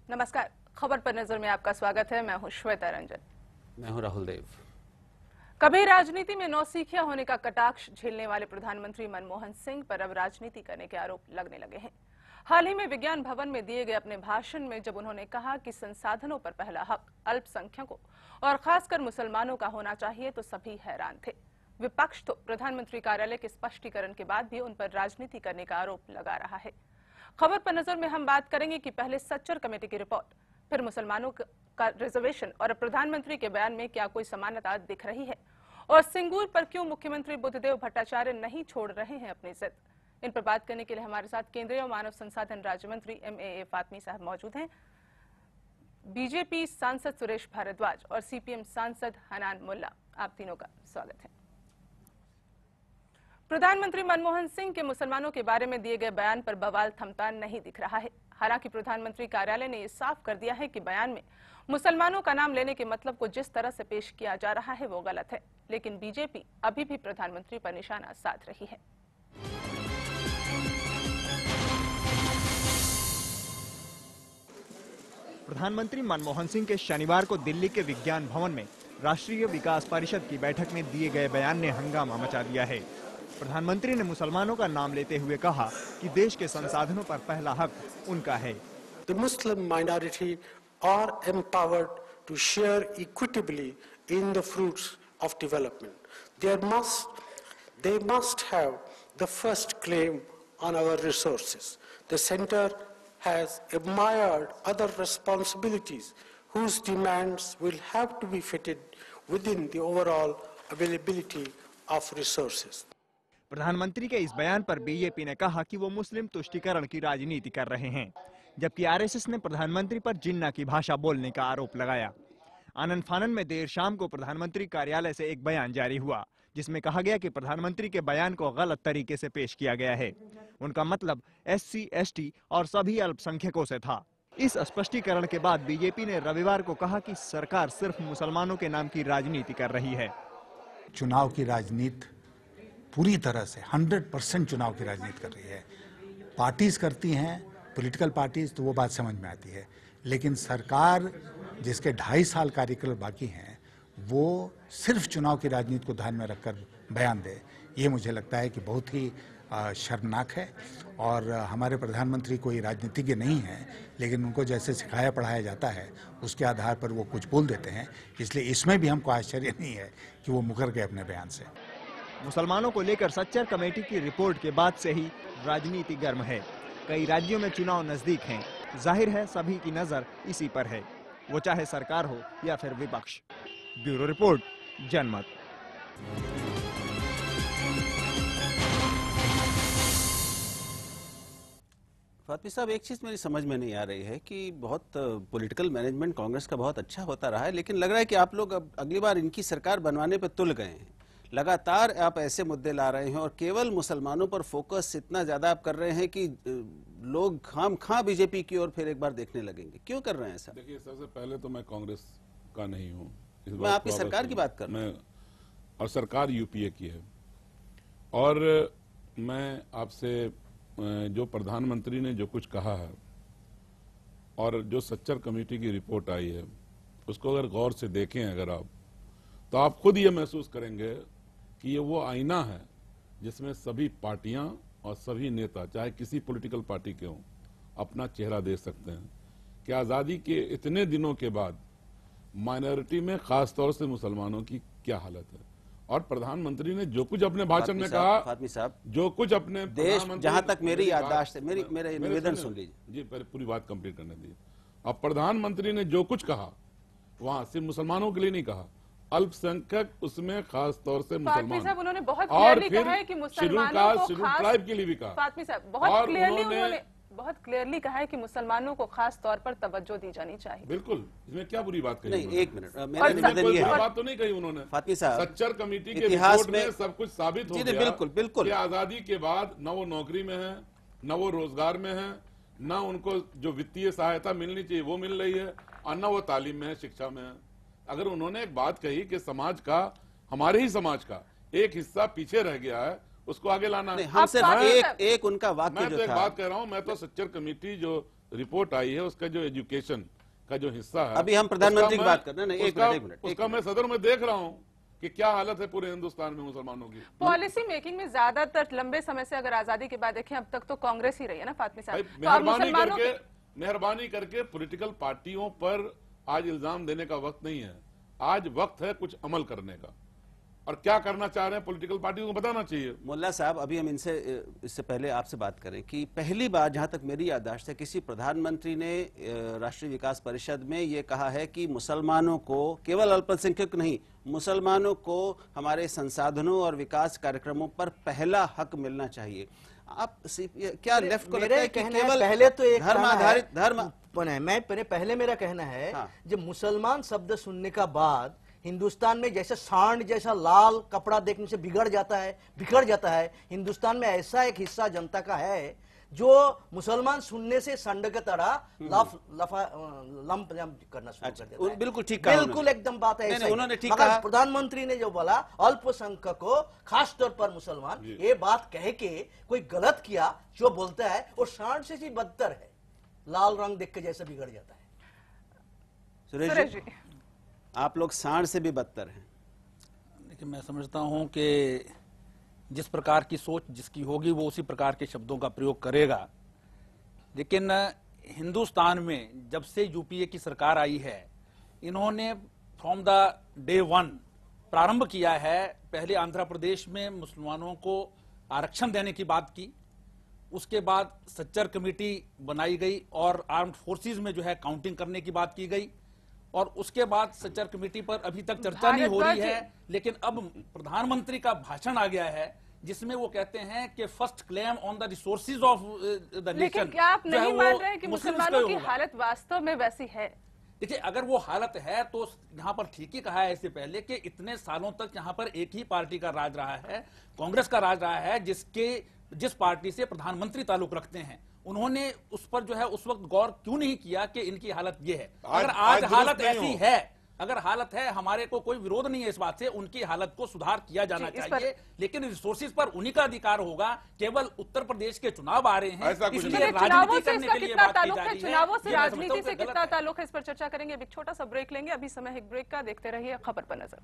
नमस्कार, खबर पर नजर में आपका स्वागत है। मैं हूं श्वेता रंजन। मैं हूं राहुल देव। कभी राजनीति में नौसिखिया होने का कटाक्ष झेलने वाले प्रधानमंत्री मनमोहन सिंह पर अब राजनीति करने के आरोप लगने लगे हैं। हाल ही में विज्ञान भवन में दिए गए अपने भाषण में जब उन्होंने कहा कि संसाधनों पर पहला हक अल्पसंख्यकों और खासकर मुसलमानों का होना चाहिए, तो सभी हैरान थे। विपक्ष तो प्रधानमंत्री कार्यालय के स्पष्टीकरण के बाद भी उन पर राजनीति करने का आरोप लगा रहा है। खबर पर नजर में हम बात करेंगे कि पहले सच्चर कमेटी की रिपोर्ट, फिर मुसलमानों का रिजर्वेशन और प्रधानमंत्री के बयान में क्या कोई समानता दिख रही है, और सिंगूर पर क्यों मुख्यमंत्री बुद्धदेव भट्टाचार्य नहीं छोड़ रहे हैं अपनी जिद। इन पर बात करने के लिए हमारे साथ केंद्रीय मानव संसाधन राज्य मंत्री MAA फातमी साहब मौजूद हैं, बीजेपी सांसद सुरेश भारद्वाज और CPM सांसद हनान मुल्ला। आप तीनों का स्वागत है। प्रधानमंत्री मनमोहन सिंह के मुसलमानों के बारे में दिए गए बयान पर बवाल थमता नहीं दिख रहा है। हालांकि प्रधानमंत्री कार्यालय ने यह साफ कर दिया है कि बयान में मुसलमानों का नाम लेने के मतलब को जिस तरह से पेश किया जा रहा है वो गलत है, लेकिन बीजेपी अभी भी प्रधानमंत्री पर निशाना साध रही है। प्रधानमंत्री मनमोहन सिंह के शनिवार को दिल्ली के विज्ञान भवन में राष्ट्रीय विकास परिषद की बैठक में दिए गए बयान ने हंगामा मचा दिया है। प्रधानमंत्री ने मुसलमानों का नाम लेते हुए कहा कि देश के संसाधनों पर पहला हक उनका है। The Muslim minority are empowered to share equitably in the fruits of development. They must have the first claim on our resources. The center has admired other responsibilities whose demands will have to be fitted within the overall availability of resources. प्रधानमंत्री के इस बयान पर BJP ने कहा कि वो मुस्लिम तुष्टीकरण की राजनीति कर रहे हैं, जबकि आरएसएस ने प्रधानमंत्री पर जिन्ना की भाषा बोलने का आरोप लगाया। आनंद फानन में देर शाम को प्रधानमंत्री कार्यालय से एक बयान जारी हुआ, जिसमें कहा गया कि प्रधानमंत्री के बयान को गलत तरीके से पेश किया गया है। उनका मतलब SC, ST और सभी अल्पसंख्यकों से था। इस स्पष्टीकरण के बाद बीजेपी ने रविवार को कहा कि सरकार सिर्फ मुसलमानों के नाम की राजनीति कर रही है। चुनाव की राजनीति पूरी तरह से 100% चुनाव की राजनीति कर रही है। पार्टीज करती हैं, पॉलिटिकल पार्टीज, तो वो बात समझ में आती है, लेकिन सरकार जिसके 2.5 साल कार्यकाल बाकी हैं वो सिर्फ चुनाव की राजनीति को ध्यान में रखकर बयान दे, ये मुझे लगता है कि बहुत ही शर्मनाक है। और हमारे प्रधानमंत्री कोई राजनीतिज्ञ नहीं है, लेकिन उनको जैसे सिखाया पढ़ाया जाता है उसके आधार पर वो कुछ बोल देते हैं, इसलिए इसमें भी हमको आश्चर्य नहीं है कि वो मुकर गए अपने बयान से। मुसलमानों को लेकर सच्चर कमेटी की रिपोर्ट के बाद से ही राजनीति गर्म है। कई राज्यों में चुनाव नजदीक हैं, जाहिर है सभी की नजर इसी पर है, वो चाहे सरकार हो या फिर विपक्ष। ब्यूरो रिपोर्ट, जनमत। फातमी साहब, एक चीज मेरी समझ में नहीं आ रही है कि बहुत पॉलिटिकल मैनेजमेंट कांग्रेस का बहुत अच्छा होता रहा है, लेकिन लग रहा है कि आप लोग अब अगली बार इनकी सरकार बनवाने पर तुल गए हैं। लगातार आप ऐसे मुद्दे ला रहे हैं और केवल मुसलमानों पर फोकस इतना ज्यादा आप कर रहे हैं कि लोग खामखा बीजेपी की ओर फिर एक बार देखने लगेंगे। क्यों कर रहे हैं ऐसा? देखिए, सबसे पहले तो मैं कांग्रेस का नहीं हूँ, मैं आपकी सरकार की बात कर रहा हूँ, और सरकार यूपीए की है। और मैं आपसे जो प्रधानमंत्री ने जो कुछ कहा है और जो सच्चर कमेटी की रिपोर्ट आई है उसको अगर गौर से देखें अगर आप, तो आप खुद ये महसूस करेंगे कि ये वो आईना है जिसमें सभी पार्टियां और सभी नेता, चाहे किसी पॉलिटिकल पार्टी के हों, अपना चेहरा दे सकते हैं कि आजादी के इतने दिनों के बाद माइनॉरिटी में खासतौर से मुसलमानों की क्या हालत है। और प्रधानमंत्री ने जो कुछ अपने भाषण में कहा, फातमी साहब, जो कुछ अपने देश, जहां तक मेरी याददाश्त है, मेरा निवेदन सुन लीजिए जी, पहले पूरी बात कंप्लीट करने दीजिए। अब प्रधानमंत्री ने जो कुछ कहा वहां सिर्फ मुसलमानों के लिए नहीं कहा, अल्पसंख्यक उसमें खास तौर से मुसलमान, उन्होंने बहुत और क्लियरली फिर कहा है कि शेड्यूल मुसलमानों कास्ट, को शेड्यूल खास ट्राइब के लिए भी कहा। फातमी साहब बहुत क्लियरली उन्होंने बहुत क्लियरली कहा है कि मुसलमानों को खास तौर पर तवज्जो दी जानी चाहिए। बिल्कुल, इसमें क्या बुरी बात कही नहीं, उन्होंने? एक मिनट, मेरा निवेदन कोई ये बुरी है, बात तो नहीं कही उन्होंने। फातमी साहब, सच्चर कमेटी के इतिहास रिपोर्ट में में सब कुछ साबित हो जी, गया बिल्कुल, बिल्कुल। कि आजादी के बाद न वो नौकरी में है, न वो रोजगार में है, न उनको जो वित्तीय सहायता मिलनी चाहिए वो मिल रही है, और न वो तालीम में है, शिक्षा में है। अगर उन्होंने एक बात कही कि समाज का, हमारे ही समाज का एक हिस्सा पीछे रह गया है, उसको आगे लाना नहीं, है। हम सिर्फ आप एक उनका वाक्य मैं तो जो एक था, बात कह रहा हूं, मैं तो सच्चर कमेटी जो रिपोर्ट आई है उसका जो एजुकेशन का जो हिस्सा है, अभी हम प्रधानमंत्री की उसका बात कर रहे हैं। नहीं, एक मिनट, उसका मैं सदर में देख रहा हूं कि क्या हालत है पूरे हिंदुस्तान में मुसलमानों की। पॉलिसी मेकिंग में ज्यादातर लंबे समय से अगर आजादी के बाद देखें, अब तक तो कांग्रेस ही रही है ना फातमी साहब। भाई, तो अब मुसलमानों मेहरबानी करके पॉलिटिकल पार्टियों पर आज इल्जाम देने का वक्त नहीं है। आज वक्त है कुछ अमल करने का, और क्या करना चाह रहे हैं पॉलिटिकल पार्टियों को बताना चाहिए। मुल्ला साहब, अभी हम इससे पहले आपसे बात करें कि पहली बार, जहां तक मेरी याददाश्त है, किसी प्रधानमंत्री ने राष्ट्रीय विकास परिषद में ये कहा है कि मुसलमानों को, केवल अल्पसंख्यक नहीं, मुसलमानों को हमारे संसाधनों और विकास कार्यक्रमों पर पहला हक मिलना चाहिए। आप क्या लेफ्ट को लगता है कि केवल पहले तो एक धर्म आधारित पहले मेरा कहना है, हाँ। जब मुसलमान शब्द सुनने का बाद हिंदुस्तान में जैसे सांड जैसा लाल कपड़ा देखने से बिगड़ जाता है, बिखर जाता है, हिंदुस्तान में ऐसा एक हिस्सा जनता का है जो मुसलमान सुनने से सांड की तरह लंप करना शुरू कर देता है। बिल्कुल ठीक कहा बिल्कुल एकदम बात है। नहीं, उन्होंने ठीक मगर कहा। प्रधानमंत्री ने जो बोला अल्पसंख्यकों, खास तौर पर मुसलमान, ये बात कह के कोई गलत किया जो बोलता है वो सांड से भी बदतर है, लाल रंग देख के जैसे बिगड़ जाता है। सुरेश जी, आप लोग सांड से भी बदतर हैं। देखिए, मैं समझता हूं कि जिस प्रकार की सोच जिसकी होगी वो उसी प्रकार के शब्दों का प्रयोग करेगा। लेकिन हिंदुस्तान में जब से यूपीए की सरकार आई है, इन्होंने फ्रॉम द डे वन प्रारंभ किया है। पहले आंध्र प्रदेश में मुसलमानों को आरक्षण देने की बात की, उसके बाद सच्चर कमेटी बनाई गई और आर्म्ड फोर्सेस में जो है काउंटिंग करने की बात की गई, और उसके बाद सच्चर कमेटी पर अभी तक चर्चा नहीं हो रही है। लेकिन अब प्रधानमंत्री का भाषण आ गया है जिसमें वो कहते हैं कि first claim on the resources of the nation. लेकिन क्या आप नहीं मान रहे कि मुसलमानों की हालत वास्तव में वैसी है? देखिए, अगर वो हालत है तो यहाँ पर ठीक ही कहा है इससे पहले कि इतने सालों तक यहाँ पर एक ही पार्टी का राज रहा है, कांग्रेस का राज रहा है, जिस पार्टी से प्रधानमंत्री ताल्लुक रखते हैं। उन्होंने उस पर जो है उस वक्त गौर क्यों नहीं किया कि इनकी हालत ये है। अगर आज हालत ऐसी है, अगर हालत है, हमारे को कोई विरोध नहीं है इस बात से, उनकी हालत को सुधार किया जाना चाहिए। लेकिन रिसोर्सेज पर उन्हीं का अधिकार होगा। केवल उत्तर प्रदेश के चुनाव आ रहे हैं, इसलिए चुनावों राजनीति से करने इसका के लिए कितना बात की ताल्लुक जा है, रही है। चुनावों से ये मैं राजनीति समझता हूं से कि कितना गलत है। ताल्लुक है, इस पर चर्चा करेंगे। अभी एक छोटा सा ब्रेक लेंगे। अभी समय है एक ब्रेक का, देखते रहिए खबर पर नजर।